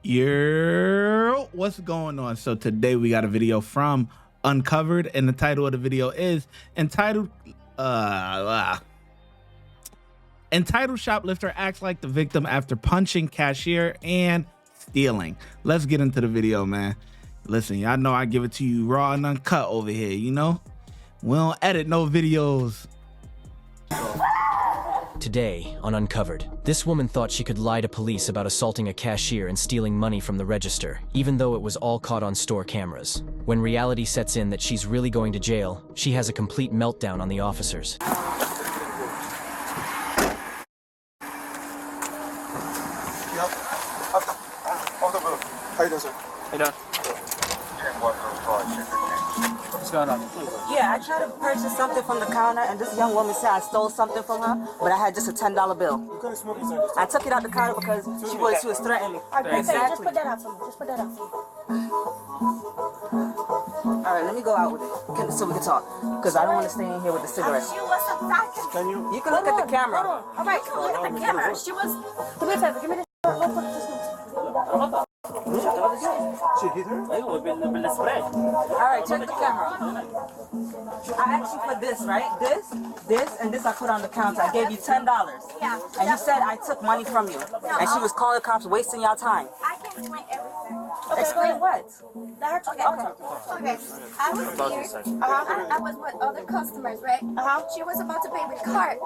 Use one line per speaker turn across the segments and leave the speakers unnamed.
What's going on? So today we got a video from Uncovered, and the title of the video is entitled Shoplifter acts like the victim after punching cashier and stealing. Let's get into the video, man. Listen, y'all know I give it to you raw and uncut over here, you know? We don't edit no videos.
Today on Uncovered, this woman thought she could lie to police about assaulting a cashier and stealing money from the register, even though it was all caught on store cameras. When reality sets in that she's really going to jail, she has a complete meltdown on the officers.
Yep. Off the boat. How you doing, sir?
How you doing? What's going on?
Yeah, I tried to purchase something from the counter, and this young woman said I stole something from her, but I had just a $10 bill.
You couldn't smoke inside.
I took it out the counter because she was threatening me.
Just put that out for me. Just put that out for me.
All right, let me go out with it so we can talk, because I don't want to stay in here with the cigarettes.
She was attacking.
Can you?
You can look at the camera.
All right, look at the camera. She was. Give me a favor. Give me this. We'll put this one.
She hit her?
All right, check the camera. I asked you for this, right? This, and this I put on the counter. I gave you $10.
Yeah.
And you said I took money from you. And she was calling the cops, wasting your time.
I can explain everything.
Explain what?
Okay. I was here. I was with other customers, right? She was about to pay with card.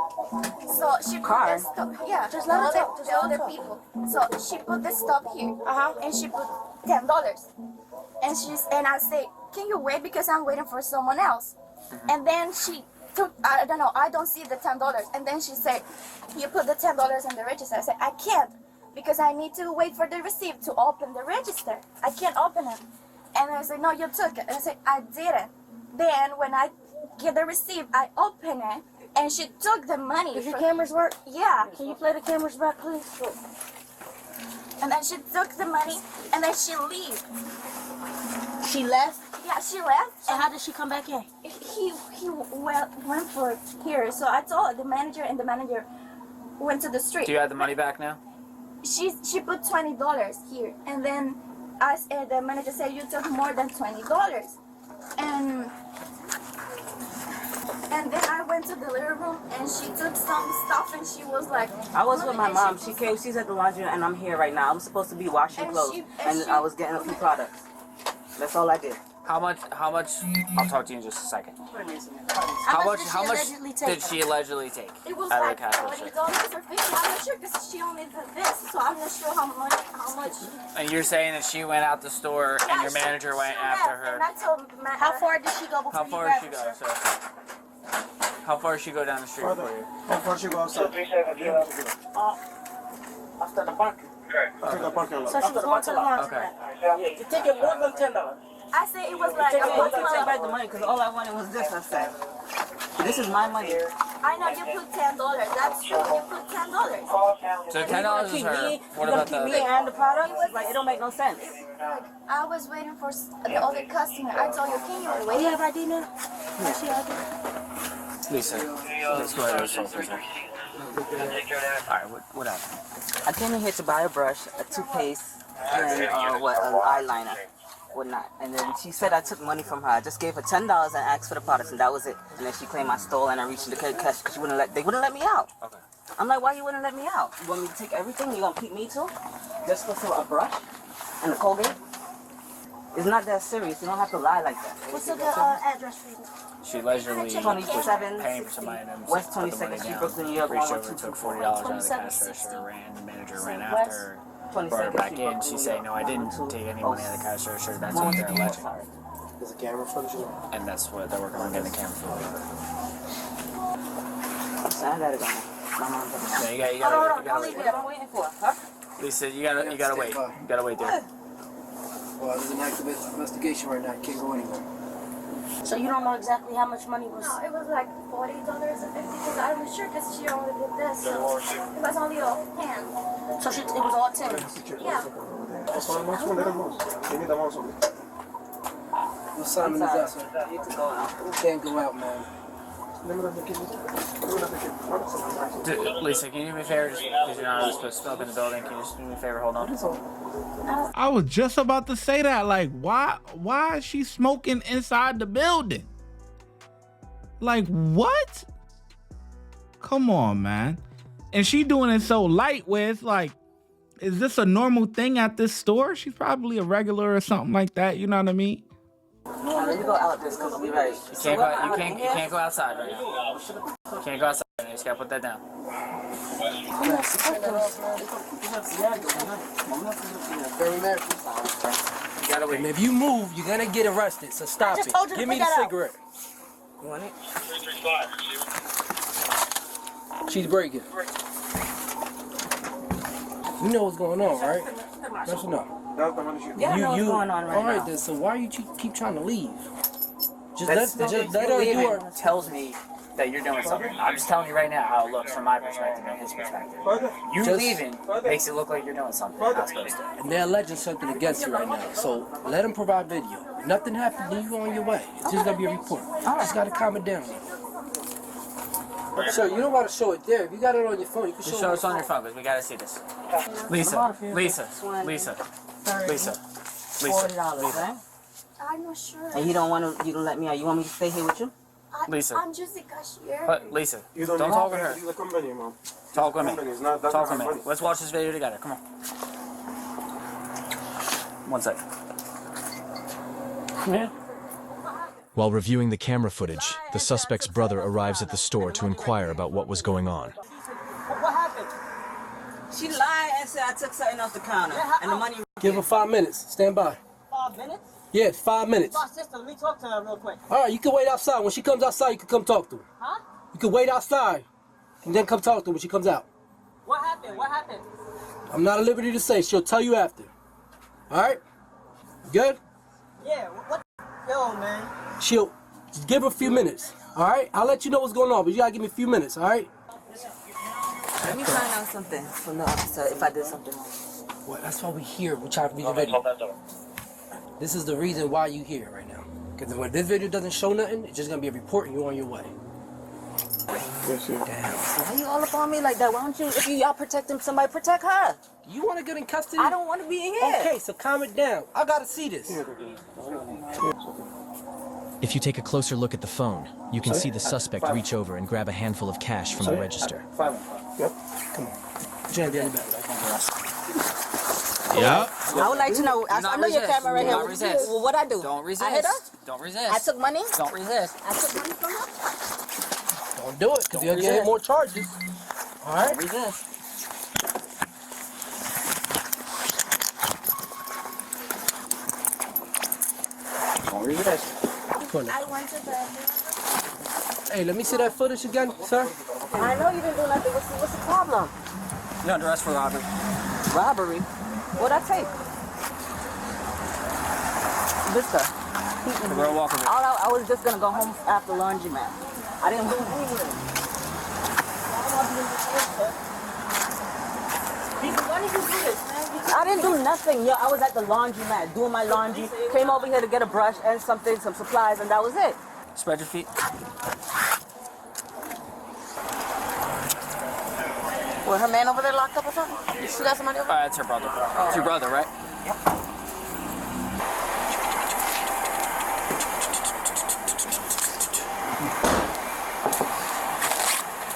So she put this stuff. Yeah. Just let her talk. The other people. So she put this stuff here. And she put $10. And I say, can you wait because I'm waiting for someone else? And then she took, I don't know, I don't see the $10. And then she said, you put the $10 in the register. I said, I can't because I need to wait for the receipt to open the register. I can't open it. And I said, no, you took it. And I said, I didn't. Then when I get the receipt, I open it and she took the money. Does your cameras work? Yeah. Can you play the cameras back, please? And then she took the money and then she leave. She left? Yeah, she left. And how did she come back in? He went for here. So I told the manager, and the manager went to the street.
Do you have the money back now?
She put $20 here, and then the manager said you took more than $20, and then I went to the living room and she took some stuff and she was like.
I was with my mom. She came. She's at the laundry, and I'm here right now. I'm supposed to be washing clothes, and I was getting a few products. That's all I did.
How much? I'll talk to you in just a second.
How much
did she allegedly take?
It was
out of
like
the cash register?
$40 or $50. I'm not sure because she only did this, so I'm not sure how much.
And you're saying that she went out the store and your manager went after her.
And I told how far did she go before
How far did she go, sir? How far did she go down the street for you?
How far she go outside?
After the park.
After the parking lot.
So she was going to the laundry.
Okay.
You take it more than $10.
I said it was like
Take back the money because all I wanted was this. I said, this is my money.
I know you put $10. That's true. You put $10.
So $10 is her. What about
me
the?
and the product? Like it don't make no sense.
I was waiting for the other customer. I told you, can you wait? Do you have ID now? Yeah. She ID?
Lisa, let's go ahead and solve this. All right, what happened?
I came in here to buy a brush, a toothpaste, and an eyeliner. Whatnot. And then she said I took money from her. I just gave her $10 and asked for the products, and that was it. And then she claimed I stole, and I reached the cash because they wouldn't let me out.
Okay.
I'm like, why you wouldn't let me out? You want me to take everything? You gonna keep me too? Just for a brush and a Colgate? It's not that serious. You don't have to lie like that.
What's the address for you?
She allegedly
27
paying for some items.
West
put the money
22nd Street,
down,
Brooklyn, New York,
reached over, took $40 out of the cash
2760.
register, the manager ran after her, brought her back in. She said, no, I didn't take any money out of the cash register. That's what they're alleging.
There's a camera footage.
And that's what they're working on getting the camera footage.
I gotta go. My mom doesn't.
No, you
Hold
gotta
on,
wait.
I'm waiting for her.
Lisa, you gotta wait. You gotta wait there.
Well, there's an active investigation right now. Can't go anywhere.
So you don't know exactly how much money was?
No, it was like $40 or $50 because I was sure because she only did this. So it was only all 10.
So it was all 10.
Yeah.
What Simon is that, sir?
You need to go now.
Can't go out, man.
Lisa, can you do me a favor? Just because you're not supposed to smoke in the building, can you just do me a favor? Hold on.
I was just about to say that. Like, why is she smoking inside the building? Like, what? Come on, man. And she doing it so light where it's like, is this a normal thing at this store? She's probably a regular or something like that. You know what I mean?
Let me go out this because we're right.
You can't go outside right now. You can't go outside. You just gotta put that down.
And if you move, you're gonna get arrested. So stop it. Give me the cigarette.
You want it?
She's breaking. You know what's going on, right? Yes or no?
Yeah, I know what's going on right
all right,
now.
then. So why you keep trying to leave? Just let
You
her do
leaving
her.
tells me that you're doing something. I'm just telling you right now how it looks from my perspective and his perspective. You leaving makes it look like you're doing something you're not supposed to.
And they're alleging something against you right now. So let them provide video. If nothing happened, then you go on your way. It's just gonna be a report. You just gotta calm it down. So you don't gotta show it there. If you got it on your phone, you can
Just
show
show
it
us on your phone because we gotta see this. Lisa.
$40, right?
I'm not sure.
And you don't want to, you don't let me out. You want me to stay here with you?
Lisa.
I'm just a cashier.
Lisa, don't talk with her. Talk with me. Talk with me. Let's watch this video together. Come on. 1 second. Come here.
While reviewing the camera footage, the suspect's brother arrives at the store to inquire about what was going on.
What happened? She lied and said I took something off the counter. And the money...
Give her 5 minutes. Stand by.
5 minutes?
Yeah, 5 minutes.
My sister, let me talk to her real quick.
All right, you can wait outside. When she comes outside, you can come talk to her.
Huh?
You can wait outside and then come talk to her when she comes out.
What happened? What happened?
I'm not at liberty to say. She'll tell you after. All right? Good?
Yeah, what the... Yo, man.
She'll just give her a few minutes. All right? I'll let you know what's going on, but you gotta give me a few minutes. All right?
Let me find out something from the officer if I did something wrong.
Well, that's why we're here. We're trying to read the video. This is the reason why you're here right now. Because when this video doesn't show nothing, it's just gonna be a report and you're on your way.
Damn. Why you all up on me like that? Why don't you, if y'all protecting somebody, protect her?
You want to get in custody?
I don't want to be in here.
Okay, so calm it down. I gotta see this.
If you take a closer look at the phone, you can see the suspect reach over and grab a handful of cash from the register.
Yep. Come on. Put your hand behind your back.
Yep.
I would like to know. I know your camera right here.
Don't resist.
Well, what I do?
Don't resist.
I hit her?
Don't resist.
I took money?
Don't resist.
I took money from her?
Don't do it, because you'll get more charges. All right?
Don't resist. Don't resist.
I went to the...
Hey, let me see that footage again, sir.
I know you didn't do nothing. What's the problem?
You're under arrest for robbery.
Robbery? What'd I take? Vista.
The girl walking with.
I was just gonna go home after laundromat. I didn't go anywhere. Why did you do this, man? I didn't do nothing, yo. I was at the laundromat doing my laundry. Came over here to get a brush and some supplies, and that was it.
Spread your feet.
Well, her man over there locked up or something? She got somebody over there?
That's her brother. It's your brother, right?
Yep.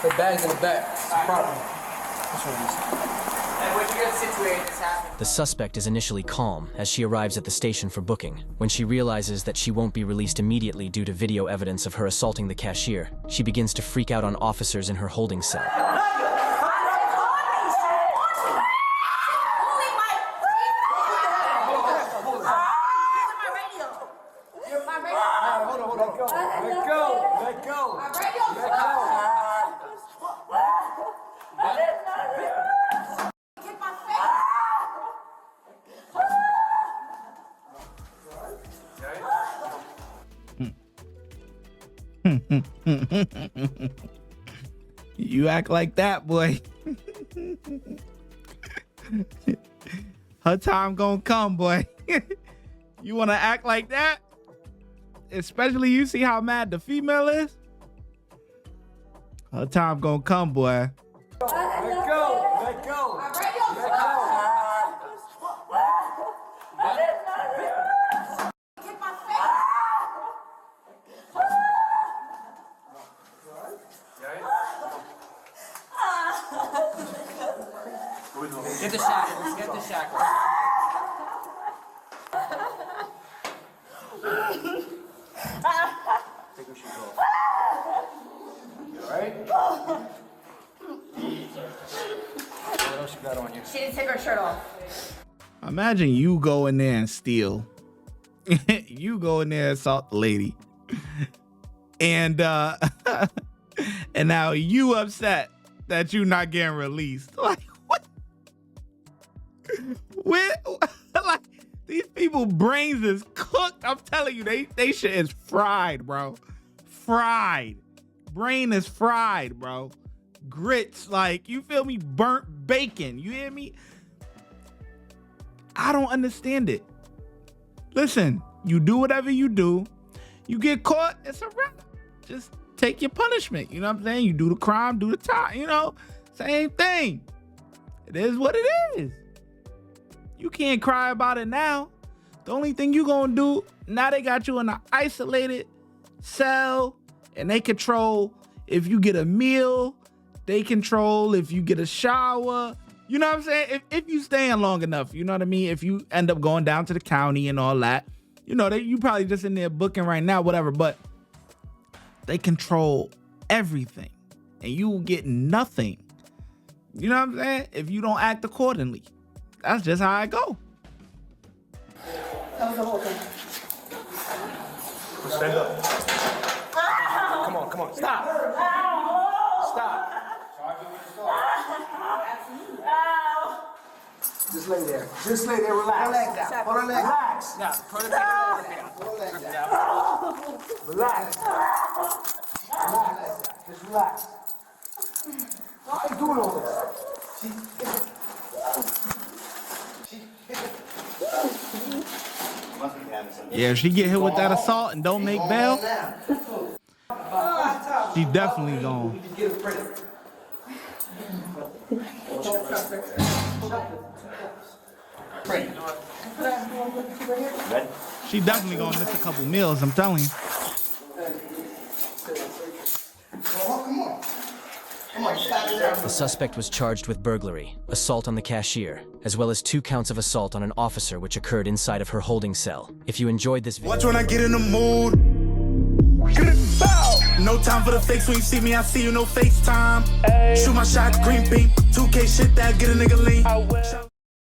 Her bag's in the back. It's a problem.
The suspect is initially calm as she arrives at the station for booking. When she realizes that she won't be released immediately due to video evidence of her assaulting the cashier, she begins to freak out on officers in her holding cell.
You act like that, boy. Her time gonna come, boy. You wanna act like that? Especially you see how mad the female is? Her time gonna come, boy.
Let go. Let go. Let go.
She didn't take her shirt off.
Imagine you go in there and steal. You go in there and assault the lady. And and now you upset that you not getting released. Like what? Like these people brains is cooked. I'm telling you, they shit is fried, bro. Fried. Brain is fried, bro. Grits, like, you feel me? Burnt bacon. You hear me? I don't understand it. Listen, you do whatever you do. You get caught, it's a wrap. Just take your punishment. You know what I'm saying? You do the crime, do the time. You know, same thing. It is what it is. You can't cry about it now. The only thing you gonna do, now they got you in an isolated cell and they control if you get a meal, they control if you get a shower. You know what I'm saying? If you staying long enough, you know what I mean? If you end up going down to the county and all that, you know, you probably just in there booking right now, whatever, but they control everything and you will get nothing. You know what I'm saying? If you don't act accordingly. That's just how I go.
That was the whole thing.
Stand up. Come on. Stop. Stop. Just lay there. Relax. Relax. Now, put it down. Relax. Just relax. Why are you doing all this?
Yeah, if she get hit with that assault and don't make bail, she definitely gone. She definitely gonna miss a couple meals, I'm telling you.
The suspect was charged with burglary, assault on the cashier, as well as 2 counts of assault on an officer which occurred inside of her holding cell. If you enjoyed this video...
Watch when I get in the mood. No time for the fakes. When you see me, I see you, no FaceTime. Shoot my shot, green beam. 2K shit that get a nigga lean.